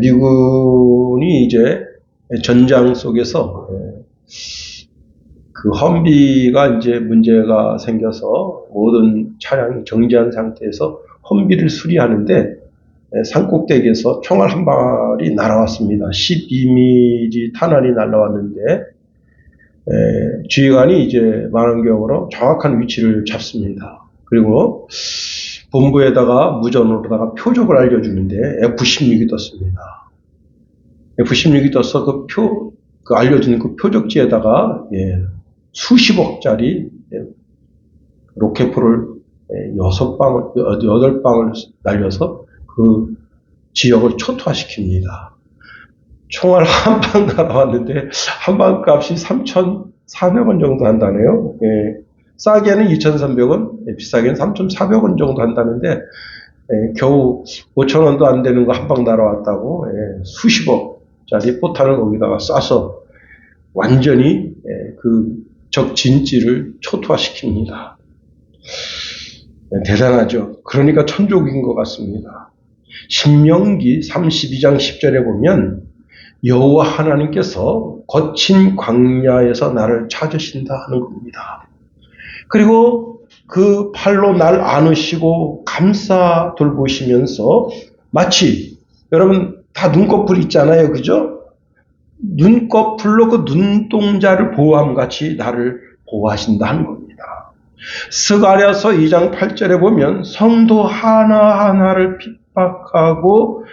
미군이 이제 전장 속에서 그 험비가 이제 문제가 생겨서 모든 차량이 정지한 상태에서 험비를 수리하는데 산꼭대기에서 총알 한 발이 날아왔습니다. 12mm 탄환이 날아왔는데 지휘관이 이제 망원경으로 정확한 위치를 잡습니다. 그리고 본부에다가 무전으로다가 표적을 알려주는데 F-16이 떴습니다. F-16이 떠서 그 알려주는 그 표적지에다가 수십억짜리 로켓포를 8방을 날려서 그 지역을 초토화시킵니다. 총알 한 방 날아왔는데 한 방 값이 3,400원 정도 한다네요. 싸게는 2,300원, 비싸게는 3,400원 정도 한다는데 겨우 5,000원도 안 되는 거 한 방 날아왔다고 수십억짜리 포탄을 거기다가 쏴서 완전히 그 적 진지를 초토화시킵니다. 대단하죠. 그러니까 천족인 것 같습니다. 신명기 32장 10절에 보면 여호와 하나님께서 거친 광야에서 나를 찾으신다 하는 겁니다. 그리고 그 팔로 날 안으시고 감싸 돌보시면서 마치 여러분 다 눈꺼풀 있잖아요. 그죠? 눈꺼풀로 그 눈동자를 보호함같이 나를 보호하신다 하는 겁니다. 스가랴서 2장 8절에 보면 성도 하나하나를 핍박하고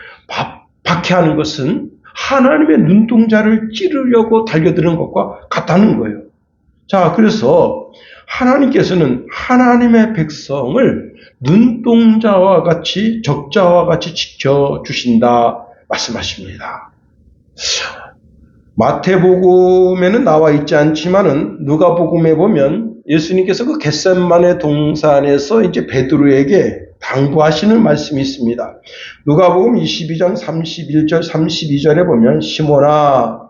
박해하는 것은 하나님의 눈동자를 찌르려고 달려드는 것과 같다는 거예요. 자, 그래서 하나님께서는 하나님의 백성을 눈동자와 같이 적자와 같이 지켜주신다 말씀하십니다. 마태복음에는 나와 있지 않지만은 누가복음에 보면 예수님께서 그 겟세마네 동산에서 이제 베드로에게 당부하시는 말씀이 있습니다. 누가복음 22장 31절 32절에 보면 시몬아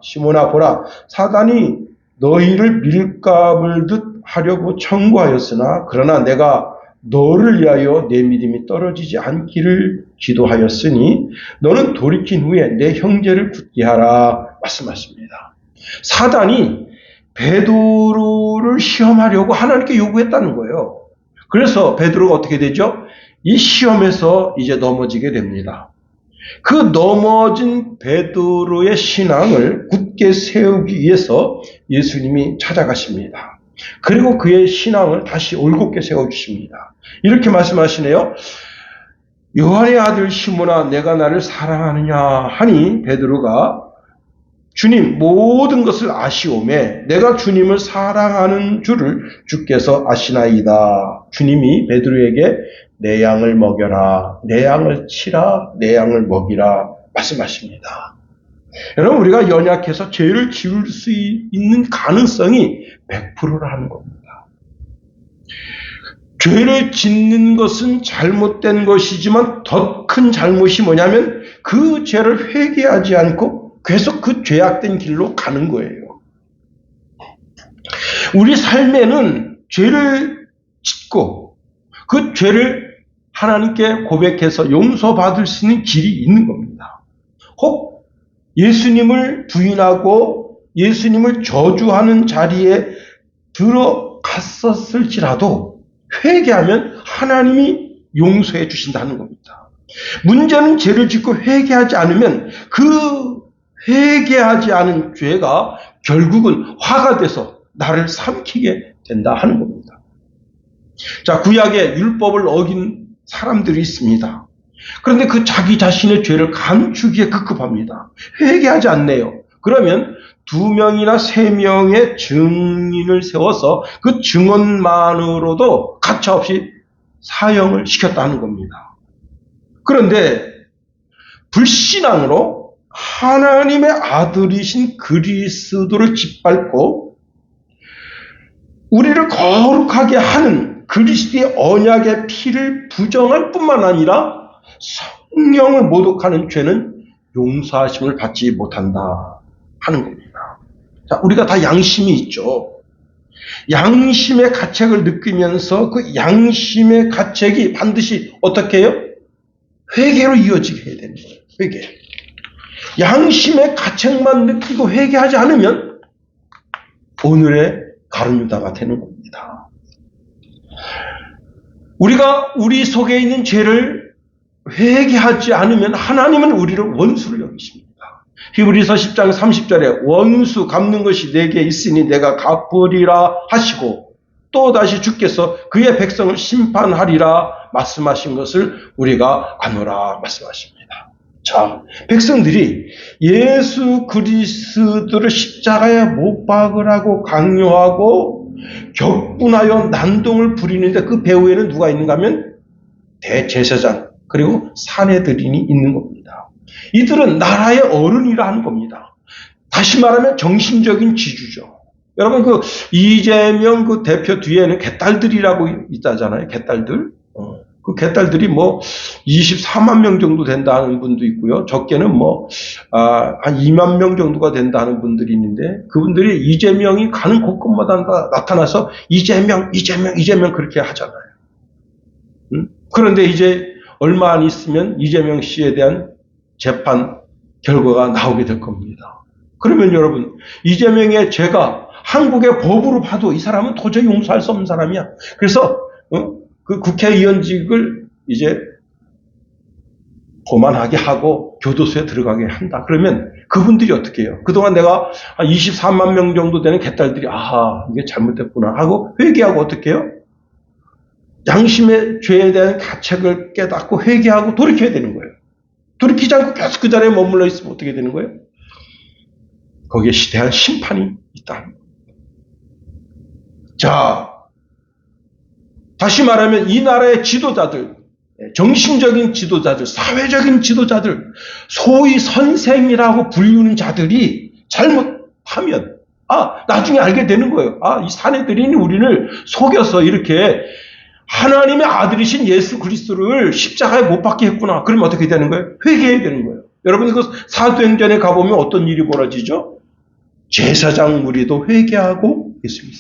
보라 사단이 너희를 밀가불듯 하려고 청구하였으나 그러나 내가 너를 위하여 내 믿음이 떨어지지 않기를 기도하였으니 너는 돌이킨 후에 내 형제를 굳게 하라 말씀하십니다. 사단이 베드로를 시험하려고 하나님께 요구했다는 거예요. 그래서 베드로가 어떻게 되죠? 이 시험에서 이제 넘어지게 됩니다. 그 넘어진 베드로의 신앙을 굳게 세우기 위해서 예수님이 찾아가십니다. 그리고 그의 신앙을 다시 올곧게 세워주십니다. 이렇게 말씀하시네요. 요한의 아들 시몬아 내가 나를 사랑하느냐 하니 베드로가 주님 모든 것을 아시오매 내가 주님을 사랑하는 줄을 주께서 아시나이다. 주님이 베드로에게 내 양을 먹여라, 내 양을 치라, 내 양을 먹이라 말씀하십니다. 여러분 우리가 연약해서 죄를 지을 수 있는 가능성이 100%라는 겁니다. 죄를 짓는 것은 잘못된 것이지만 더 큰 잘못이 뭐냐면 그 죄를 회개하지 않고 계속 그 죄악된 길로 가는 거예요. 우리 삶에는 죄를 짓고 그 죄를 하나님께 고백해서 용서받을 수 있는 길이 있는 겁니다. 혹 예수님을 부인하고 예수님을 저주하는 자리에 들어갔었을지라도 회개하면 하나님이 용서해 주신다는 겁니다. 문제는 죄를 짓고 회개하지 않으면 그 회개하지 않은 죄가 결국은 화가 돼서 나를 삼키게 된다 하는 겁니다. 자, 구약의 율법을 어긴 사람들이 있습니다. 그런데 그 자기 자신의 죄를 감추기에 급급합니다. 회개하지 않네요. 그러면 2명이나 3명의 증인을 세워서 그 증언만으로도 가차없이 사형을 시켰다는 겁니다. 그런데 불신앙으로 하나님의 아들이신 그리스도를 짓밟고 우리를 거룩하게 하는 그리스도의 언약의 피를 부정할 뿐만 아니라 성령을 모독하는 죄는 용서하심을 받지 못한다 하는 겁니다. 자, 우리가 다 양심이 있죠. 양심의 가책을 느끼면서 그 양심의 가책이 반드시 어떻게 해요? 회개로 이어지게 해야 되는 거예요. 회개. 양심의 가책만 느끼고 회개하지 않으면 오늘의 가룟유다가 되는 겁니다. 우리가 우리 속에 있는 죄를 회개하지 않으면 하나님은 우리를 원수로 여기십니다. 히브리서 10장 30절에 원수 갚는 것이 내게 있으니 내가 갚으리라 하시고 또다시 주께서 그의 백성을 심판하리라 말씀하신 것을 우리가 아노라 말씀하십니다. 자, 백성들이 예수 그리스도를 십자가에 못 박으라고 강요하고 격분하여 난동을 부리는데 그 배후에는 누가 있는가 하면 대제사장 그리고 사내들인이 있는 겁니다. 이들은 나라의 어른이라 하는 겁니다. 다시 말하면 정신적인 지주죠. 여러분 그 이재명 그 대표 뒤에는 개딸들이라고 있다잖아요. 개딸들. 그 개딸들이 뭐 24만 명 정도 된다는 분도 있고요. 적게는 한 2만 명 정도가 된다는 분들이 있는데 그분들이 이재명이 가는 곳곳마다 나타나서 이재명 그렇게 하잖아요. 그런데 이제 얼마 안 있으면 이재명 씨에 대한 재판 결과가 나오게 될 겁니다. 그러면 여러분 이재명의 죄가 한국의 법으로 봐도 이 사람은 도저히 용서할 수 없는 사람이야. 그래서 그 국회의원직을 이제 그만하게 하고 교도소에 들어가게 한다. 그러면 그분들이 어떻게 해요? 그동안 내가 한 24만 명 정도 되는 개딸들이 이게 잘못됐구나 하고 회개하고 어떻게 해요? 양심의 죄에 대한 가책을 깨닫고 회개하고 돌이켜야 되는 거예요. 돌이키지 않고 계속 그 자리에 머물러 있으면 어떻게 되는 거예요? 거기에 시대한 심판이 있다는 거예요. 자, 다시 말하면 이 나라의 지도자들, 정신적인 지도자들, 사회적인 지도자들, 소위 선생이라고 불리는 자들이 잘못하면 나중에 알게 되는 거예요. 이 사내들이 우리를 속여서 이렇게 하나님의 아들이신 예수 그리스도를 십자가에 못 박게 했구나. 그러면 어떻게 되는 거예요? 회개해야 되는 거예요. 여러분 그 사도행전에 가보면 어떤 일이 벌어지죠? 제사장 무리도 회개하고 있습니다.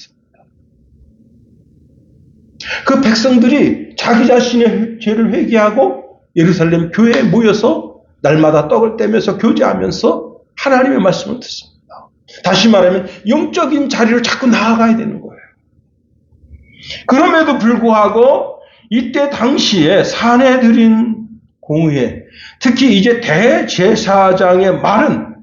그 백성들이 자기 자신의 죄를 회개하고 예루살렘 교회에 모여서 날마다 떡을 떼면서 교제하면서 하나님의 말씀을 듣습니다. 다시 말하면 영적인 자리로 자꾸 나아가야 되는 거예요. 그럼에도 불구하고 이때 당시에 사내들인 공회, 특히 이제 대제사장의 말은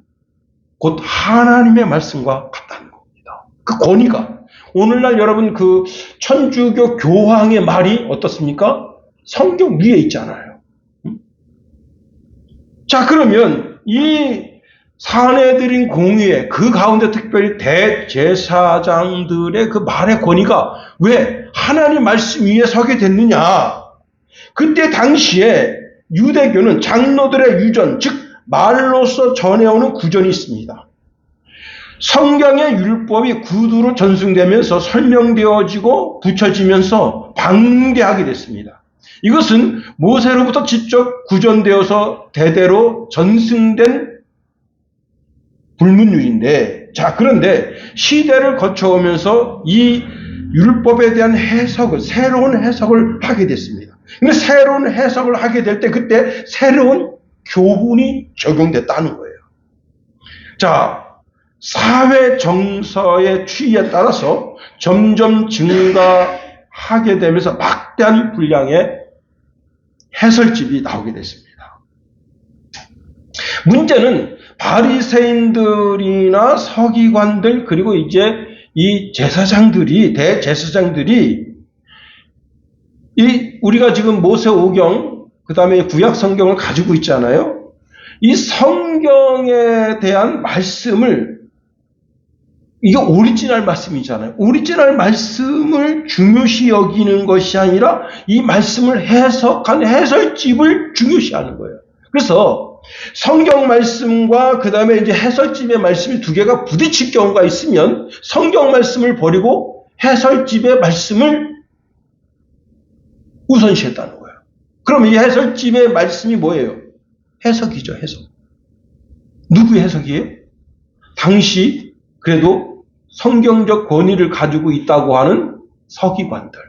곧 하나님의 말씀과 같다는 겁니다. 그 권위가 오늘날 여러분 그 천주교 교황의 말이 어떻습니까? 성경 위에 있잖아요. 자, 그러면 이 사내들인 공의회, 그 가운데 특별히 대제사장들의 그 말의 권위가 왜 하나님 말씀 위에 서게 됐느냐? 그때 당시에 유대교는 장로들의 유전, 즉 말로서 전해오는 구전이 있습니다. 성경의 율법이 구두로 전승되면서 설명되어지고 붙여지면서 방대하게 됐습니다. 이것은 모세로부터 직접 구전되어서 대대로 전승된 불문율인데, 자, 그런데 시대를 거쳐오면서 이 율법에 대한 해석을, 새로운 해석을 하게 됐습니다. 근데 새로운 해석을 하게 될 때 그때 새로운 교훈이 적용됐다는 거예요. 자, 사회 정서의 추이에 따라서 점점 증가하게 되면서 막대한 분량의 해설집이 나오게 됐습니다. 문제는 바리새인들이나 서기관들 그리고 이제 이 제사장들이 대제사장들이 우리가 지금 모세오경 그다음에 구약 성경을 가지고 있잖아요. 이 성경에 대한 말씀을 이게 오리지널 말씀이잖아요. 오리지널 말씀을 중요시 여기는 것이 아니라 이 말씀을 해석한 해설집을 중요시하는 거예요. 그래서 성경 말씀과 그 다음에 이제 해설집의 말씀이 두 개가 부딪힐 경우가 있으면 성경 말씀을 버리고 해설집의 말씀을 우선시했다는 거예요. 그럼 이 해설집의 말씀이 뭐예요? 해석이죠, 해석. 누구의 해석이에요? 당시 그래도 성경적 권위를 가지고 있다고 하는 서기관들,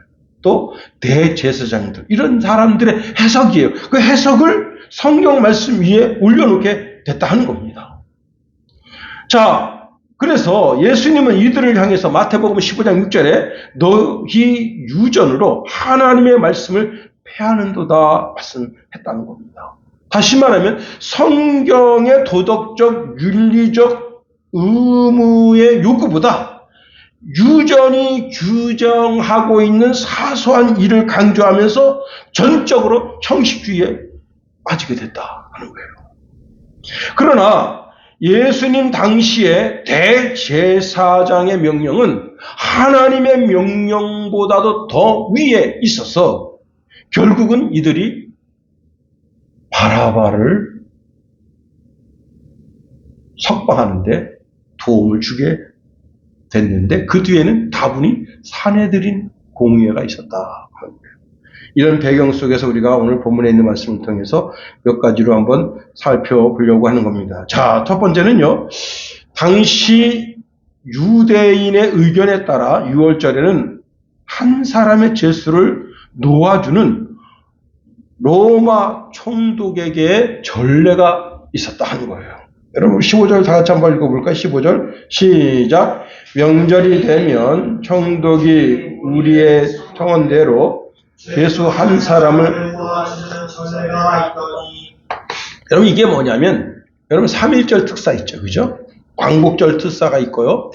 또 대제사장들, 이런 사람들의 해석이에요. 그 해석을 성경 말씀 위에 올려놓게 됐다 하는 겁니다. 자, 그래서 예수님은 이들을 향해서 마태복음 15장 6절에 너희 유전으로 하나님의 말씀을 폐하는도다 말씀했다는 겁니다. 다시 말하면 성경의 도덕적, 윤리적 의무의 요구보다 유전이 규정하고 있는 사소한 일을 강조하면서 전적으로 형식주의에 빠지게 됐다 하는 거예요. 그러나 예수님 당시의 대제사장의 명령은 하나님의 명령보다도 더 위에 있어서 결국은 이들이 바라바를 석방하는데 도움을 주게 됐는데 그 뒤에는 다분히 사내들인 공의회가 있었다 하는 거예요. 이런 배경 속에서 우리가 오늘 본문에 있는 말씀을 통해서 몇 가지로 한번 살펴보려고 하는 겁니다. 자, 첫 번째는요. 당시 유대인의 의견에 따라 6월절에는 한 사람의 죄수를 놓아주는 로마 총독에게 전례가 있었다 하는 거예요. 여러분 15절 다 같이 한번 읽어볼까요? 15절 시작. 명절이 되면 총독이 우리의 청원대로 죄수 한 사람을 여러분 이게 뭐냐면 여러분 3.1절 특사 있죠. 그죠? 광복절 특사가 있고요.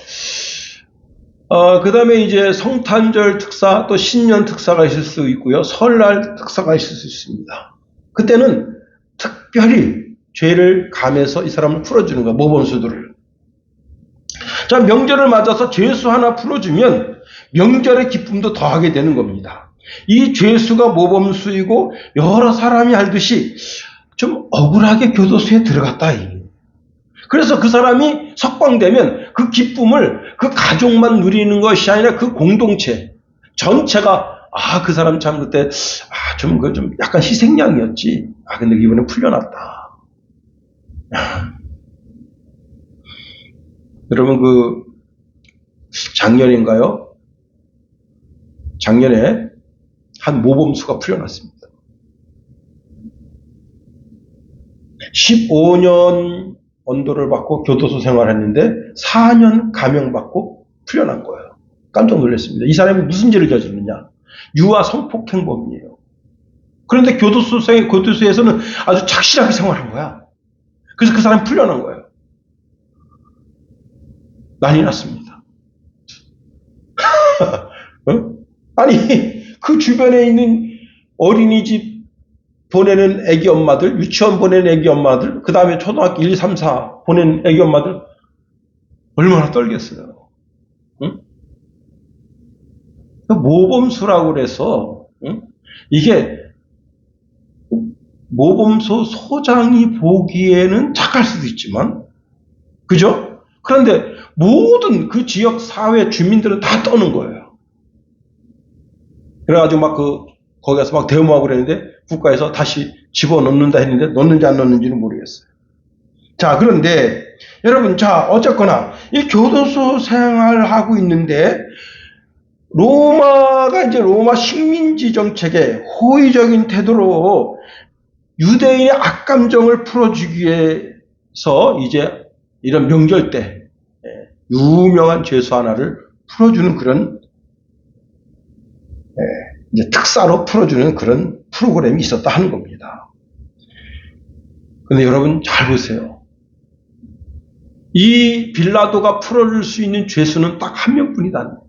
그 다음에 이제 성탄절 특사 또 신년 특사가 있을 수 있고요. 설날 특사가 있을 수 있습니다. 그때는 특별히 죄를 감해서 이 사람을 풀어주는 거야. 모범수들을. 자, 명절을 맞아서 죄수 하나 풀어주면 명절의 기쁨도 더하게 되는 겁니다. 이 죄수가 모범수이고 여러 사람이 알듯이 좀 억울하게 교도소에 들어갔다. 그래서 그 사람이 석방되면 그 기쁨을 그 가족만 누리는 것이 아니라 그 공동체 전체가 그 사람 참 그때 좀 약간 희생양이었지. 근데 이번에 풀려났다. 여러분 그 작년인가요? 작년에 한 모범수가 풀려났습니다. 15년 언도를 받고 교도소 생활했는데 4년 감형받고 풀려난 거예요. 깜짝 놀랐습니다. 이 사람이 무슨 죄를 저질렀냐? 유아 성폭행범이에요. 그런데 교도소에서는 아주 착실하게 생활한 거야. 그래서 그 사람이 풀려난 거예요. 난리 났습니다. 아니 그 주변에 있는 어린이집 보내는 애기 엄마들, 유치원 보내는 애기 엄마들, 그 다음에 초등학교 1, 3, 4 보내는 애기 엄마들 얼마나 떨겠어요. 모범수라고 그래서 이게 모범소 소장이 보기에는 착할 수도 있지만 그죠? 그런데 모든 그 지역 사회 주민들은 다 떠는 거예요. 그래가지고 막 거기 가서 막 데모하고 그랬는데 국가에서 다시 집어넣는다 했는데 넣는지 안 넣는지는 모르겠어요. 자, 그런데 여러분, 자, 어쨌거나 이 교도소 생활하고 있는데 로마 식민지 정책에 호의적인 태도로 유대인의 악감정을 풀어주기 위해서 이제 이런 명절 때 유명한 죄수 하나를 풀어주는 그런 이제 특사로 풀어주는 그런 프로그램이 있었다 하는 겁니다. 근데 여러분 잘 보세요. 이 빌라도가 풀어줄 수 있는 죄수는 딱 한 명뿐이다.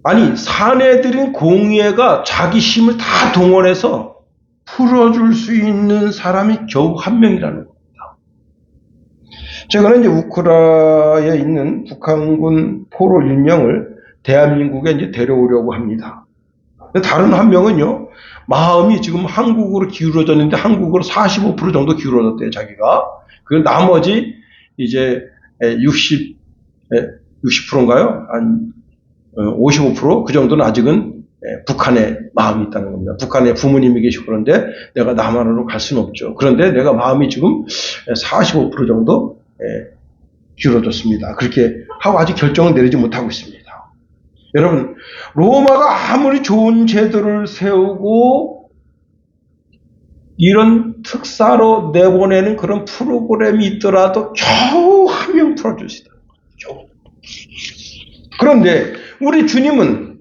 아니 사내들인 공의회가 자기 힘을 다 동원해서 풀어줄 수 있는 사람이 겨우 한 명이라는 겁니다. 최근에 이제 우크라이나에 있는 북한군 포로 1명을 대한민국에 이제 데려오려고 합니다. 다른 한 명은요, 마음이 지금 한국으로 기울어졌는데 한국으로 45% 정도 기울어졌대요, 자기가. 그 나머지 이제 60%인가요? 한 55%? 그 정도는 아직은 북한에 마음이 있다는 겁니다. 북한에 부모님이 계시고 그런데 내가 남한으로 갈 수는 없죠. 그런데 내가 마음이 지금 45% 정도 기울어졌습니다. 그렇게 하고 아직 결정을 내리지 못하고 있습니다. 여러분, 로마가 아무리 좋은 제도를 세우고 이런 특사로 내보내는 그런 프로그램이 있더라도 겨우 한 명 풀어주시다. 겨우. 그런데 우리 주님은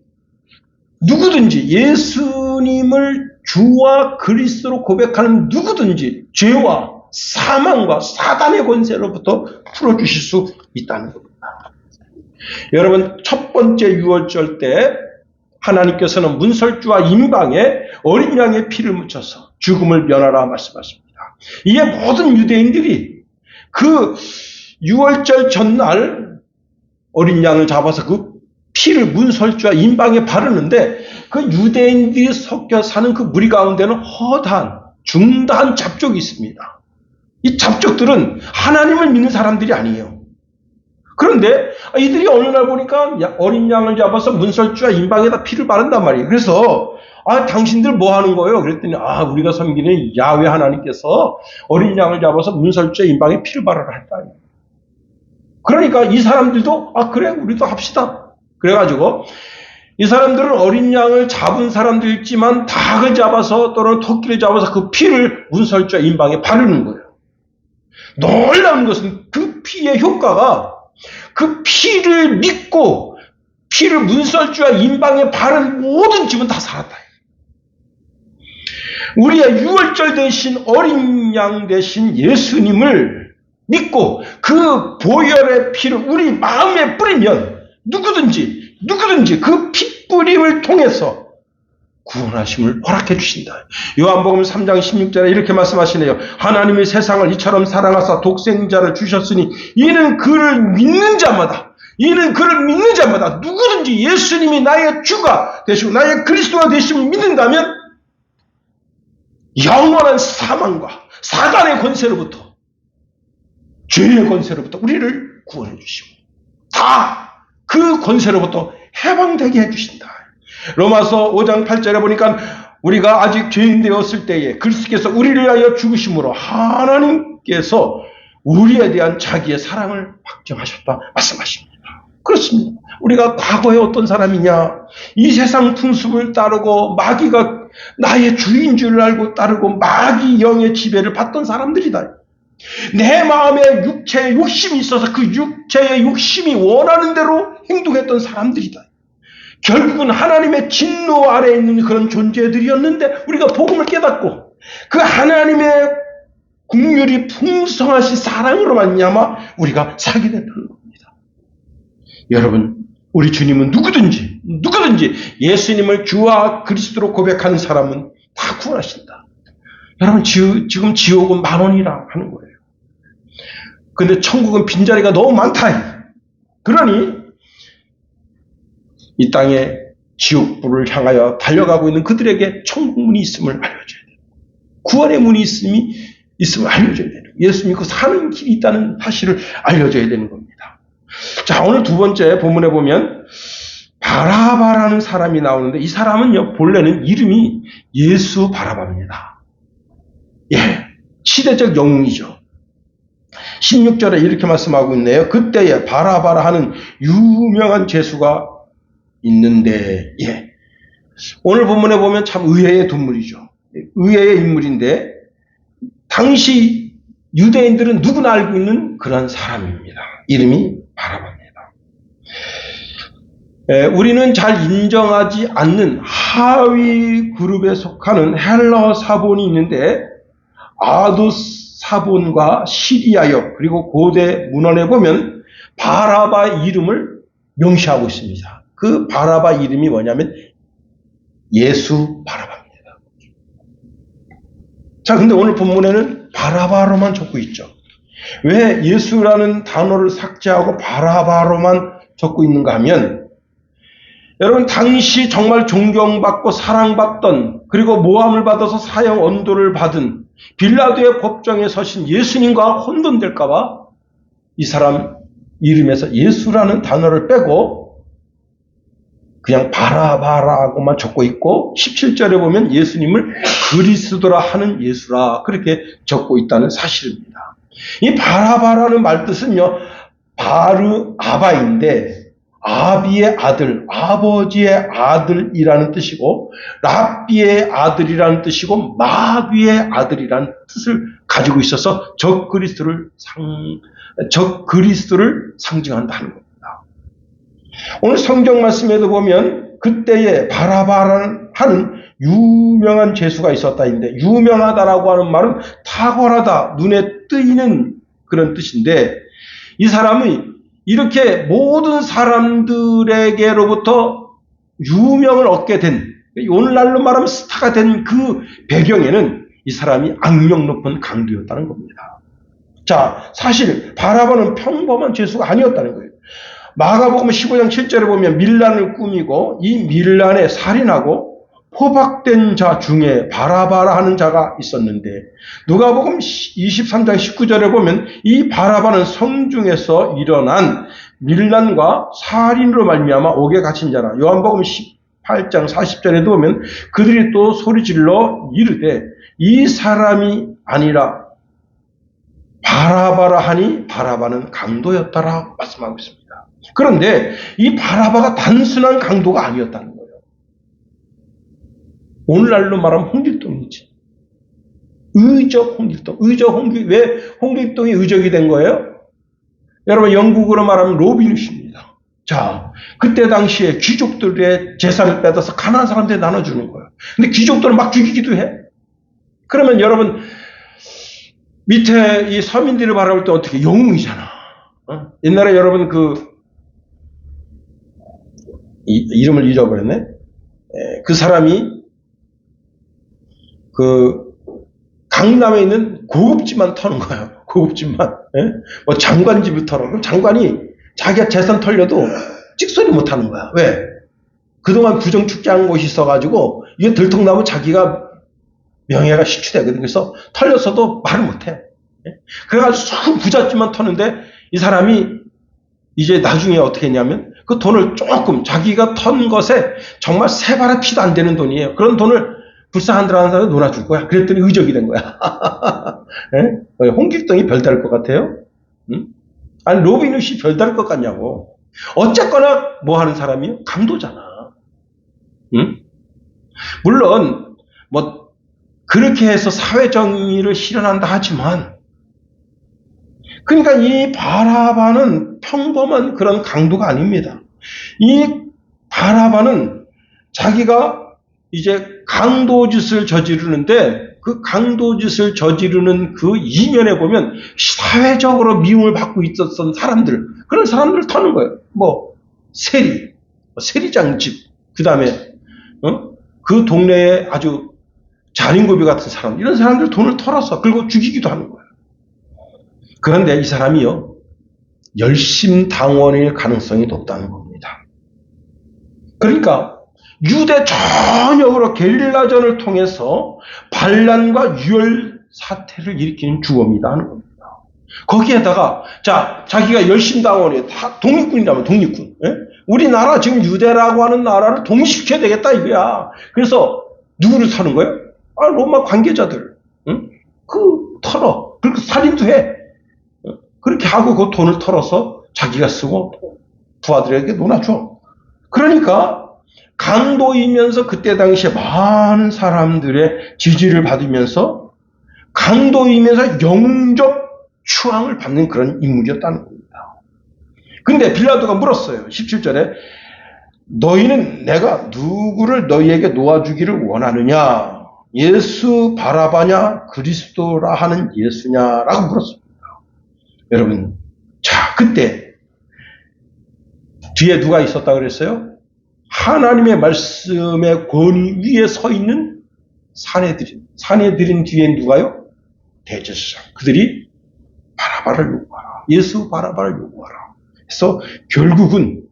누구든지 예수님을 주와 그리스도로 고백하는 누구든지 죄와 사망과 사단의 권세로부터 풀어주실 수 있다는 겁니다. 여러분, 첫 번째 유월절 때 하나님께서는 문설주와 임방에 어린 양의 피를 묻혀서 죽음을 면하라 말씀하십니다. 이에 모든 유대인들이 그 유월절 전날 어린 양을 잡아서 그 피를 문설주와 임방에 바르는데 그 유대인들이 섞여 사는 그 무리 가운데는 허다한 중다한 잡족이 있습니다. 이 잡족들은 하나님을 믿는 사람들이 아니에요. 그런데 이들이 어느 날 보니까 어린 양을 잡아서 문설주와 임방에다 피를 바른단 말이에요. 그래서 당신들 뭐 하는 거예요? 그랬더니 우리가 섬기는 야훼 하나님께서 어린 양을 잡아서 문설주와 임방에 피를 바르라 했다. 그러니까 이 사람들도 그래 우리도 합시다. 그래가지고 이 사람들은 어린 양을 잡은 사람들이지만 닭을 잡아서 또는 토끼를 잡아서 그 피를 문설주와 임방에 바르는 거예요. 놀라운 것은 그 피의 효과가 그 피를 믿고 피를 문설주와 임방에 바른 모든 집은 다 살았다. 우리의 유월절 대신 어린 양 대신 예수님을 믿고 그 보혈의 피를 우리 마음에 뿌리면 누구든지 그 피뿌림을 통해서 구원하심을 허락해 주신다. 요한복음 3장 16절에 이렇게 말씀하시네요. 하나님이 세상을 이처럼 사랑하사 독생자를 주셨으니 이는 그를 믿는 자마다 누구든지 예수님이 나의 주가 되시고 나의 그리스도가 되심을 믿는다면 영원한 사망과 사단의 권세로부터 죄의 권세로부터 우리를 구원해 주시고 다 그 권세로부터 해방되게 해주신다. 로마서 5장 8절에 보니까 우리가 아직 죄인 되었을 때에 그리스도께서 우리를 위하여 죽으심으로 하나님께서 우리에 대한 자기의 사랑을 확정하셨다 말씀하십니다. 그렇습니다. 우리가 과거에 어떤 사람이냐, 이 세상 풍습을 따르고 마귀가 나의 주인 줄 알고 따르고 마귀 영의 지배를 받던 사람들이다. 내 마음에 육체의 욕심이 있어서 그 육체의 욕심이 원하는 대로 행동했던 사람들이다. 결국은 하나님의 진노 아래에 있는 그런 존재들이었는데 우리가 복음을 깨닫고 그 하나님의 긍휼이 풍성하신 사랑으로 말미암아 우리가 살게 됐다는 겁니다. 여러분, 우리 주님은 누구든지 예수님을 주와 그리스도로 고백하는 사람은 다 구원하신다. 여러분, 지금 지옥은 10,000원이라 하는 거예요. 근데 천국은 빈자리가 너무 많다. 그러니 이 땅에 지옥불을 향하여 달려가고 있는 그들에게 천국 문이 있음을 알려줘야 돼요. 구원의 문이 있음을 알려줘야 돼요. 예수 믿고 사는 길이 있다는 사실을 알려줘야 되는 겁니다. 자, 오늘 두 번째 본문에 보면 바라바라는 사람이 나오는데 이 사람은요, 본래는 이름이 예수 바라바입니다. 시대적 영웅이죠. 16절에 이렇게 말씀하고 있네요. 그때에 바라바라 하는 유명한 죄수가 있는데, 오늘 본문에 보면 참 의외의 인물이죠. 의외의 인물인데, 당시 유대인들은 누구나 알고 있는 그런 사람입니다. 이름이 바라바입니다. 우리는 잘 인정하지 않는 하위 그룹에 속하는 헬러 사본이 있는데, 아도사본과 시리아역 그리고 고대 문헌에 보면 바라바의 이름을 명시하고 있습니다. 그 바라바 이름이 뭐냐면 예수 바라바입니다. 자, 근데 오늘 본문에는 바라바로만 적고 있죠. 왜 예수라는 단어를 삭제하고 바라바로만 적고 있는가 하면, 여러분, 당시 정말 존경받고 사랑받던, 그리고 모함을 받아서 사형 언도를 받은 빌라도의 법정에 서신 예수님과 혼돈될까봐 이 사람 이름에서 예수라는 단어를 빼고 그냥 바라바라고만 적고 있고, 17절에 보면 예수님을 그리스도라 하는 예수라 그렇게 적고 있다는 사실입니다. 이 바라바라는 말뜻은요, 바르아바인데 아비의 아들, 아버지의 아들이라는 뜻이고, 랍비의 아들이라는 뜻이고, 마귀의 아들이라는 뜻을 가지고 있어서 적그리스도를 상징한다는 겁니다. 오늘 성경 말씀에도 보면 그때에 바라바라는 하는 유명한 죄수가 있었다인데, 유명하다라고 하는 말은 탁월하다, 눈에 뜨이는 그런 뜻인데, 이 사람이 이렇게 모든 사람들에게로부터 유명을 얻게 된, 오늘날로 말하면 스타가 된 그 배경에는 이 사람이 악명 높은 강도였다는 겁니다. 자, 사실 바라바는 평범한 죄수가 아니었다는 거예요. 마가복음 15장 7절에 보면 밀란을 꾸미고 이 밀란에 살인하고 포박된 자 중에 바라바라 하는 자가 있었는데, 누가복음 23장 19절에 보면 이 바라바는 성중에서 일어난 밀란과 살인으로 말미암아 옥에 갇힌 자라. 요한복음 18장 40절에도 보면 그들이 또 소리질러 이르되 이 사람이 아니라 바라바라 하니 바라바는 강도였다라 말씀하고 있습니다. 그런데 이 바라바가 단순한 강도가 아니었다는 거예요. 오늘날로 말하면 홍길동이지. 의적 홍길동. 왜 홍길동이 의적이 된 거예요? 여러분, 영국으로 말하면 로빈훗입니다. 자, 그때 당시에 귀족들의 재산을 뺏어서 가난한 사람들에 나눠주는 거예요. 근데 귀족들은 막 죽이기도 해. 그러면 여러분, 밑에 이 서민들을 바라볼 때 어떻게? 영웅이잖아. 옛날에 여러분 이름을 잊어버렸네. 그 사람이 강남에 있는 고급집만 터는 거예요. 고급집만. 뭐 장관집을 털어. 그럼 장관이 자기가 재산 털려도 찍소리 못 하는 거야. 왜? 그동안 부정축제한 곳이 있어가지고 이게 들통나면 자기가 명예가 실추되거든. 그래서 털렸어도 말을 못해. 그래가지고 큰 부잣집만 터는데 이 사람이 이제 나중에 어떻게 했냐면 그 돈을 조금 자기가 턴 것에 정말 세 발의 피도 안 되는 돈이에요. 그런 돈을 불쌍한 사람한테 놀아줄 거야. 그랬더니 의적이 된 거야. 홍길동이 별다를 것 같아요? 응? 아니, 로빈훗이 별다를 것 같냐고. 어쨌거나 뭐 하는 사람이요? 강도잖아. 응? 물론 뭐 그렇게 해서 사회정의를 실현한다 하지만, 그러니까 이 바라바는 평범한 그런 강도가 아닙니다. 이 바라바는 자기가 이제 강도짓을 저지르는데, 그 강도짓을 저지르는 그 이면에 보면 사회적으로 미움을 받고 있었던 사람들, 그런 사람들을 터는 거예요. 뭐 세리장집, 그 다음에 그 동네에 아주 잔인고비 같은 사람, 이런 사람들 돈을 털어서 그리고 죽이기도 하는 거예요. 그런데 이 사람이요, 열심당원일 가능성이 높다는 겁니다. 그러니까 유대 전역으로 게릴라전을 통해서 반란과 유혈 사태를 일으키는 주범이다 하는 겁니다. 거기에다가 자기가 열심당원이에요. 다 독립군이라면 독립군. 우리나라 지금 유대라고 하는 나라를 독립시켜야 되겠다 이거야. 그래서 누구를 사는 거예요? 로마 관계자들. 털어. 그리고 살인도 해. 그렇게 하고 그 돈을 털어서 자기가 쓰고 부하들에게 놀아줘. 그러니까 강도이면서 그때 당시에 많은 사람들의 지지를 받으면서 강도이면서 영웅적 추앙을 받는 그런 인물이었다는 겁니다. 근데 빌라도가 물었어요. 17절에 너희는 내가 누구를 너희에게 놓아주기를 원하느냐? 예수 바라바냐? 그리스도라 하는 예수냐라고 물었습니다. 여러분, 그때 뒤에 누가 있었다 그랬어요? 하나님의 말씀의 권위 위에 서 있는 사내들인 뒤에 누가요? 대제사장. 그들이 바라바를 요구하라. 예수 바라바를 요구하라. 그래서 결국은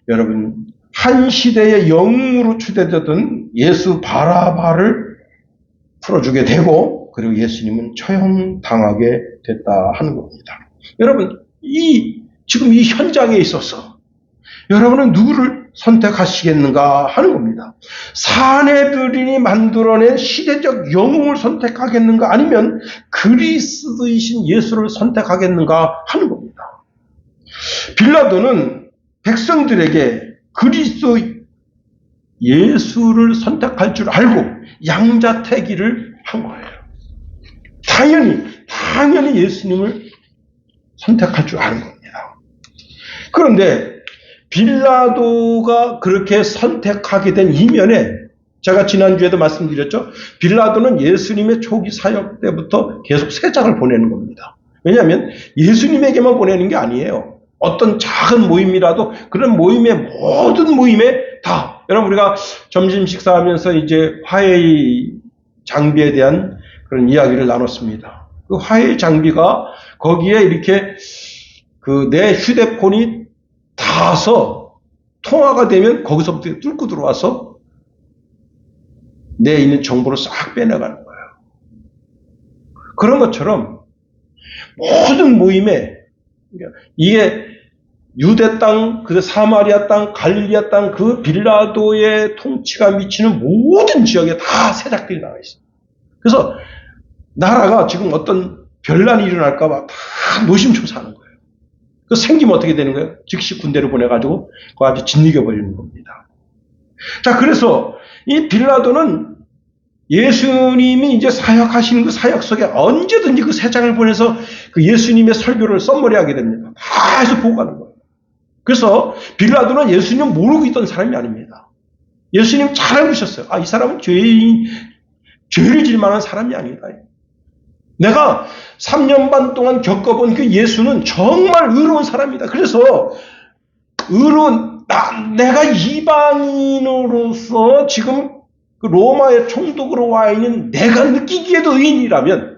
여러분, 한 시대의 영웅으로 추대되던 예수 바라바를 풀어주게 되고, 그리고 예수님은 처형당하게 됐다 하는 겁니다. 여러분, 지금 이 현장에 있어서 여러분은 누구를 선택하시겠는가 하는 겁니다. 사내들인이 만들어낸 시대적 영웅을 선택하겠는가, 아니면 그리스도이신 예수를 선택하겠는가 하는 겁니다. 빌라도는 백성들에게 그리스도 예수를 선택할 줄 알고 양자택일을 한 거예요. 당연히 예수님을 선택할 줄 아는 겁니다. 그런데 빌라도가 그렇게 선택하게 된 이면에 제가 지난주에도 말씀드렸죠. 빌라도는 예수님의 초기 사역 때부터 계속 세장을 보내는 겁니다. 왜냐하면 예수님에게만 보내는 게 아니에요. 어떤 작은 모임이라도 그런 모든 모임에 다 여러분 우리가 점심 식사하면서 이제 화해의 장비에 대한 그런 이야기를 나눴습니다. 그 화해의 장비가 거기에 이렇게 내 휴대폰이 닿아서 통화가 되면 거기서부터 뚫고 들어와서 내 있는 정보를 싹 빼내가는 거예요. 그런 것처럼 모든 모임에 이게 유대 땅, 그 사마리아 땅, 갈릴리아 땅, 그 빌라도의 통치가 미치는 모든 지역에 다 세작들이 나와 있어요. 그래서 나라가 지금 어떤 변란이 일어날까봐 다 노심초사하는 거예요. 그 생기면 어떻게 되는 거예요? 즉시 군대를 보내가지고 그거 아주 짓이겨버리는 겁니다. 자, 그래서 이 빌라도는 예수님이 이제 사역하시는 그 사역 속에 언제든지 그 세장을 보내서 그 예수님의 설교를 썸머리하게 됩니다. 다 해서 보고 가는 거예요. 그래서 빌라도는 예수님 모르고 있던 사람이 아닙니다. 예수님 잘 알고 있었어요. 이 사람은 죄를 질 만한 사람이 아니다. 내가 3년 반 동안 겪어본 그 예수는 정말 의로운 사람이다. 그래서 내가 이방인으로서 지금 그 로마의 총독으로 와 있는 내가 느끼기에도 의인이라면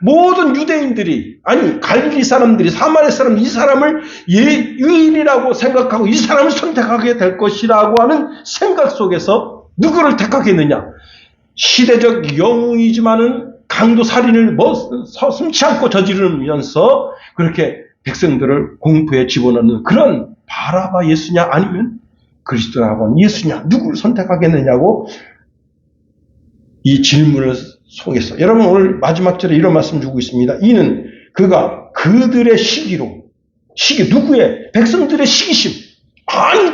모든 유대인들이 갈릴리 사람들이 사마리아 사람 이 사람을 의인이라고 생각하고 이 사람을 선택하게 될 것이라고 하는 생각 속에서 누구를 택하겠느냐? 시대적 영웅이지만은 강도 살인을 숨지 않고 저지르면서 그렇게 백성들을 공포에 집어넣는 그런 바라바 예수냐 아니면 그리스도라고 하는 예수냐 누구를 선택하겠느냐고 이 질문을 속에서 여러분 오늘 마지막 절에 이런 말씀 주고 있습니다. 이는 그가 그들의 시기 누구의? 백성들의 시기심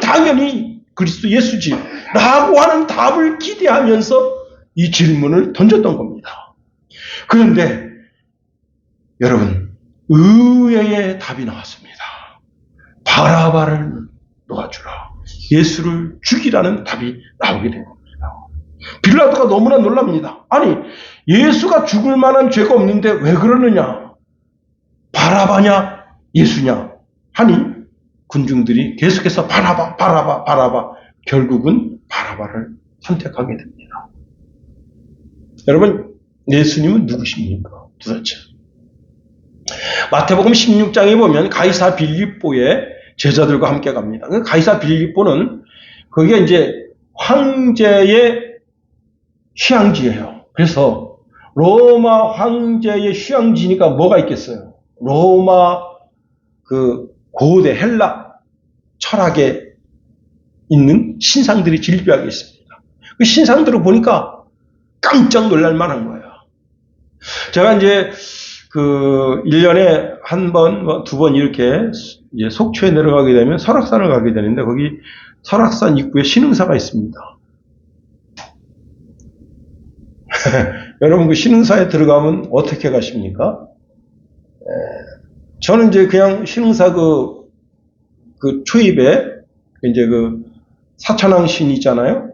당연히 그리스도 예수지 라고 하는 답을 기대하면서 이 질문을 던졌던 겁니다. 그런데 여러분 의외의 답이 나왔습니다. 바라바를 놓아주라. 예수를 죽이라는 답이 나오게 된 겁니다. 빌라도가 너무나 놀랍니다. 예수가 죽을 만한 죄가 없는데 왜 그러느냐? 바라바냐 예수냐 하니 군중들이 계속해서 바라바 결국은 바라바를 선택하게 됩니다. 여러분 예수님은 누구십니까? 도대체 마태복음 16장에 보면 가이사 빌립보의 제자들과 함께 갑니다. 가이사 빌립보는 그게 이제 황제의 휴양지예요. 그래서 로마 황제의 휴양지니까 뭐가 있겠어요? 로마 그 고대 헬라 철학에 있는 신상들이 질비하게 있습니다. 그 신상들을 보니까 깜짝 놀랄 만한 거예요. 제가 이제 1년에 한 번, 두 번 이렇게 이제 속초에 내려가게 되면 설악산을 가게 되는데 거기 설악산 입구에 신흥사가 있습니다. 여러분 그 신흥사에 들어가면 어떻게 가십니까? 저는 이제 그냥 신흥사 그 초입에 이제 그 사천왕신 있잖아요.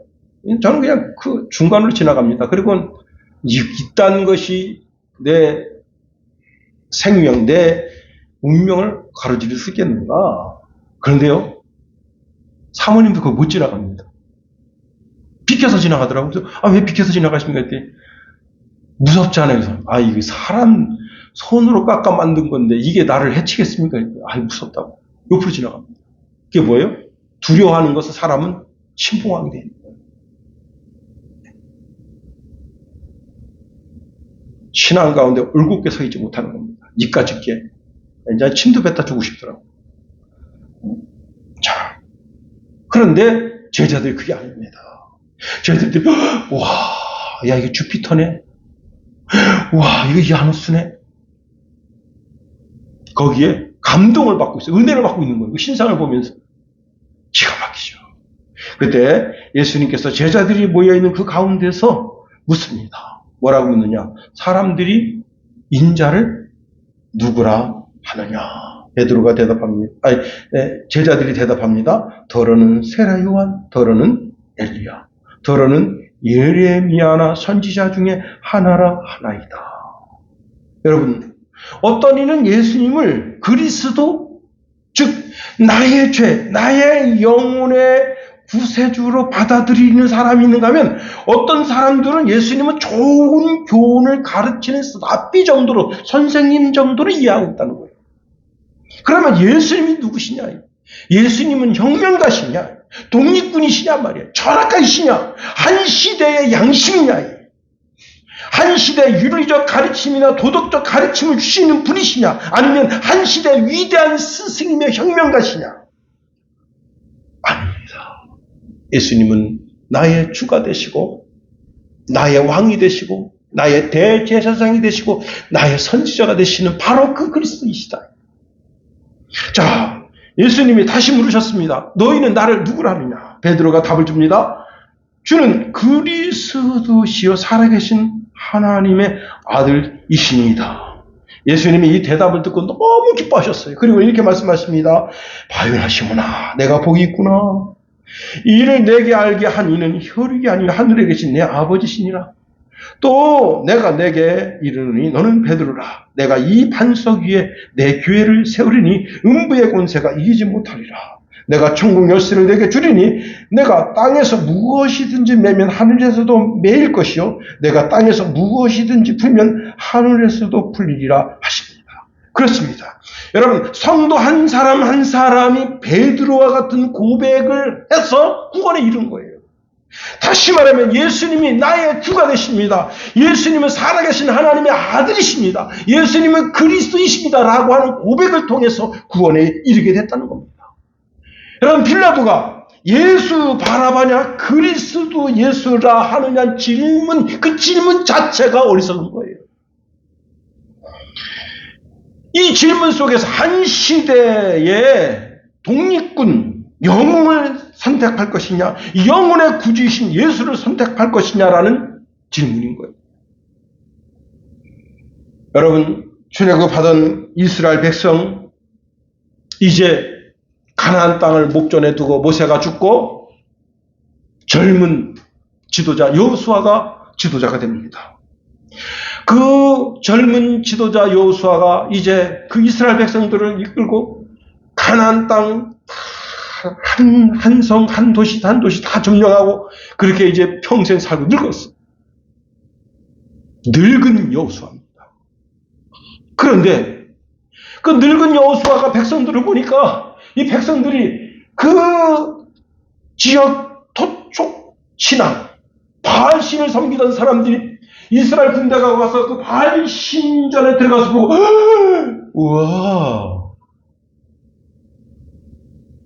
저는 그냥 그 중간으로 지나갑니다. 그리고 이딴 것이 내 생명, 내 운명을 가로지를 수 있겠는가? 그런데요, 사모님도 그거 못 지나갑니다. 비켜서 지나가더라고요. 그래서 왜 비켜서 지나가십니까? 했더니 무섭지 않아요. 그래서 이게 사람 손으로 깎아 만든 건데 이게 나를 해치겠습니까? 무섭다고. 옆으로 지나갑니다. 그게 뭐예요? 두려워하는 것을 사람은 신봉하게 됩니다. 신앙 가운데 올곧게 서 있지 못하는 겁니다. 이까짓게 이제 침도 뱉다 주고 싶더라고요. 자, 그런데 제자들이 그게 아닙니다. 제자들이 이게 주피터네. 이게 야누스네. 거기에 감동을 받고 있어요. 은혜를 받고 있는 거예요. 신상을 보면서. 기가 막히죠. 그때 예수님께서 제자들이 모여있는 그 가운데서 묻습니다. 뭐라고 묻느냐? 사람들이 인자를 누구라 하느냐? 베드로가 대답합니다. 제자들이 대답합니다. 더러는 세라 요한, 더러는 엘리야, 더러는 예레미야나 선지자 중에 하나라 하나이다. 여러분, 어떤 이는 예수님을 그리스도, 즉 나의 죄, 나의 영혼의 구세주로 받아들이는 사람이 있는가 하면, 어떤 사람들은 예수님은 좋은 교훈을 가르치는 랍비 정도로, 선생님 정도로 이해하고 있다는 거예요. 그러면 예수님이 누구시냐? 예수님은 혁명가시냐? 독립군이시냐 말이야. 철학가이시냐? 한 시대의 양심이냐? 한 시대의 윤리적 가르침이나 도덕적 가르침을 주시는 분이시냐? 아니면 한 시대의 위대한 스승이며 혁명가시냐? 아닙니다. 예수님은 나의 주가 되시고, 나의 왕이 되시고, 나의 대제사장이 되시고, 나의 선지자가 되시는 바로 그 그리스도이시다. 자, 예수님이 다시 물으셨습니다. 너희는 나를 누구라 하느냐? 베드로가 답을 줍니다. 주는 그리스도시요 살아계신 하나님의 아들이시니이다. 예수님이 이 대답을 듣고 너무 기뻐하셨어요. 그리고 이렇게 말씀하십니다. 바요나시구나. 내가 복이 있구나. 이를 내게 알게 한 이는 혈육이 아니라 하늘에 계신 내 아버지시니라. 또 내가 내게 이르노니 너는 베드로라. 내가 이 반석 위에 내 교회를 세우리니 음부의 권세가 이기지 못하리라. 내가 천국 열쇠를 내게 주리니 내가 땅에서 무엇이든지 매면 하늘에서도 매일 것이요 내가 땅에서 무엇이든지 풀면 하늘에서도 풀리리라 하십니다. 그렇습니다. 여러분, 성도 한 사람 한 사람이 베드로와 같은 고백을 해서 구원에 이른 거예요. 다시 말하면 예수님이 나의 주가 되십니다. 예수님은 살아계신 하나님의 아들이십니다. 예수님은 그리스도이십니다. 라고 하는 고백을 통해서 구원에 이르게 됐다는 겁니다. 여러분, 빌라도가 예수 바라바냐 그리스도 예수라 하느냐 질문, 그 질문 자체가 어리석은 거예요. 이 질문 속에서 한 시대의 독립군, 영웅을 선택할 것이냐, 영혼의 구주이신 예수를 선택할 것이냐라는 질문인 거예요. 여러분, 출애굽하던 이스라엘 백성, 이제 가나안 땅을 목전에 두고 모세가 죽고 젊은 지도자 여호수아가 지도자가 됩니다. 그 젊은 지도자 여호수아가 이제 그 이스라엘 백성들을 이끌고 가나안 땅 한 성, 한 도시 다 점령하고 그렇게 이제 평생 살고 늙었어. 늙은 여호수아입니다. 그런데 그 늙은 여호수아가 백성들을 보니까 이 백성들이 그 지역 토촉 신앙, 바알신을 섬기던 사람들이 이스라엘 군대가 와서 그 바알신전에 들어가서 보고 우와,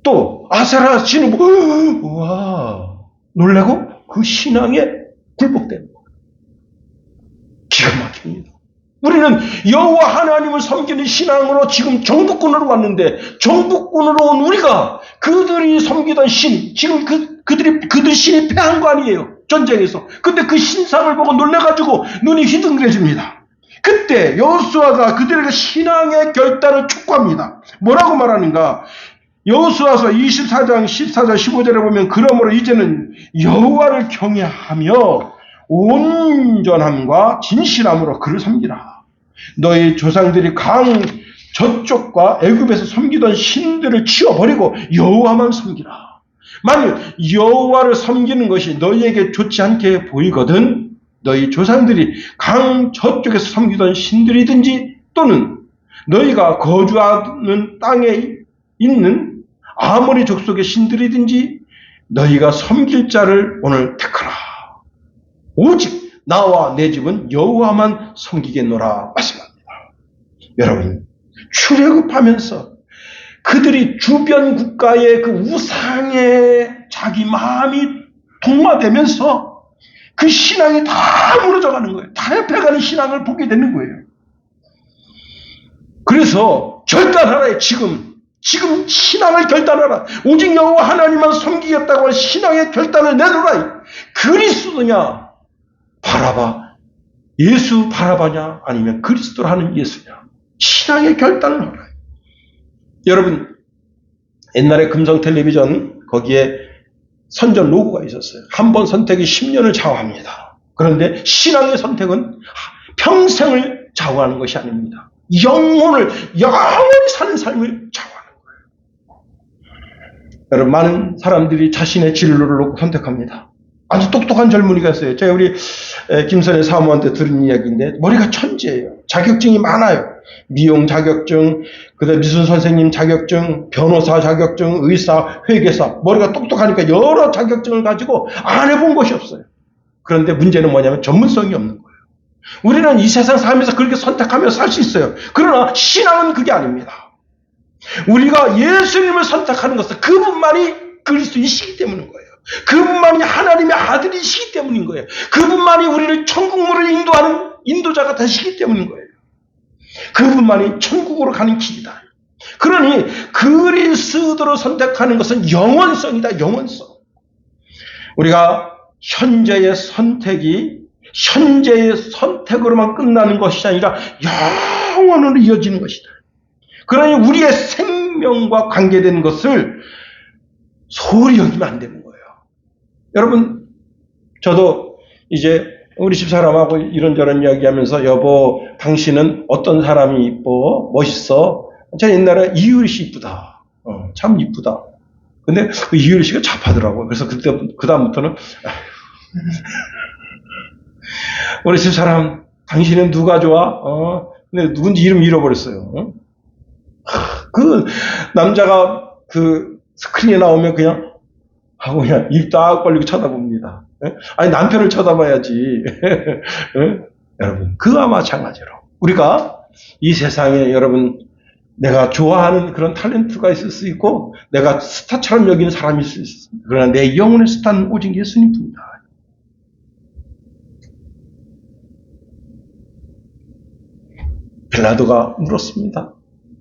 또 아세라 신을 보고 우와 놀라고 그 신앙에 굴복되는 거예요. 기가 막힙니다. 우리는 여호와 하나님을 섬기는 신앙으로 지금 정복군으로 왔는데, 정복군으로 온 우리가 그들이 섬기던 신, 지금 그들 신이 패한 거 아니에요, 전쟁에서. 근데 그 신상을 보고 놀래가지고 눈이 휘둥그레집니다. 그때 여호수아가 그들에게 신앙의 결단을 촉구합니다. 뭐라고 말하는가? 여호수아서 24장 14절 15절에 보면 그러므로 이제는 여호와를 경외하며 온전함과 진실함으로 그를 섬기라. 너희 조상들이 강 저쪽과 애굽에서 섬기던 신들을 치워버리고 여호와만 섬기라. 만일 여호와를 섬기는 것이 너희에게 좋지 않게 보이거든 너희 조상들이 강 저쪽에서 섬기던 신들이든지 또는 너희가 거주하는 땅에 있는 아모리 족속의 신들이든지 너희가 섬길 자를 오늘 택하라. 오직 나와 내 집은 여호와만 섬기겠노라 말씀합니다. 여러분, 출애굽하면서 그들이 주변 국가의 그 우상에 자기 마음이 동화되면서 그 신앙이 다 무너져가는 거예요. 다 옆에가는 신앙을 보게 되는 거예요. 그래서 결단하라. 지금 지금 신앙을 결단하라. 오직 여호와 하나님만 섬기겠다고 하는 신앙의 결단을 내놓으라. 그리스도냐 바라바, 예수 바라바냐 아니면 그리스도라는 예수냐. 신앙의 결단을 하라. 여러분, 옛날에 금성 텔레비전 거기에 선전 로고가 있었어요. 한 번 선택이 10년을 좌우합니다. 그런데 신앙의 선택은 평생을 좌우하는 것이 아닙니다. 영혼을 영원히 사는 삶을 좌우하는 거예요. 여러분, 많은 사람들이 자신의 진로를 놓고 선택합니다. 아주 똑똑한 젊은이가 있어요. 제가 우리 김선혜 사모한테 들은 이야기인데 머리가 천재예요. 자격증이 많아요. 미용 자격증, 그다음 미술 선생님 자격증, 변호사 자격증, 의사, 회계사. 머리가 똑똑하니까 여러 자격증을 가지고 안 해본 것이 없어요. 그런데 문제는 뭐냐면 전문성이 없는 거예요. 우리는 이 세상 살면서 그렇게 선택하며 살 수 있어요. 그러나 신앙은 그게 아닙니다. 우리가 예수님을 선택하는 것은 그분만이 그리스도이시기 때문인 거예요. 그분만이 하나님의 아들이시기 때문인 거예요. 그분만이 우리를 천국문을 인도하는 인도자가 되시기 때문인 거예요. 그분만이 천국으로 가는 길이다. 그러니 그리스도를 선택하는 것은 영원성이다. 영원성. 우리가 현재의 선택이 현재의 선택으로만 끝나는 것이 아니라 영원으로 이어지는 것이다. 그러니 우리의 생명과 관계된 것을 소홀히 여기면 안 되는 거예요. 여러분, 저도 이제 우리 집사람하고 이런저런 이야기하면서 여보, 당신은 어떤 사람이 이뻐? 멋있어? 제가 옛날에 이효리 씨 이쁘다. 참 이쁘다. 근데 그 이효리 씨가 잡하더라고요. 그래서 그다음부터는 우리 집사람, 당신은 누가 좋아? 근데 누군지 이름 잃어버렸어요. 그 남자가 그 스크린에 나오면 그냥 하고 그냥 입 딱 벌리고 쳐다봅니다. 아니, 남편을 쳐다봐야지. 여러분, 그와 마찬가지로 우리가 이 세상에 여러분, 내가 좋아하는 그런 탤런트가 있을 수 있고 내가 스타처럼 여기는 사람이 있을 수 있습니다. 그러나 내 영혼의 스타는 오직 예수님뿐이다. 빌라도가 물었습니다.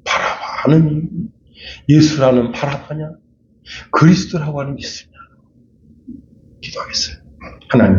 바라바는 예수라는 바라바냐? 그리스도라고 하는 예수냐? 기도하겠어요. 하나님.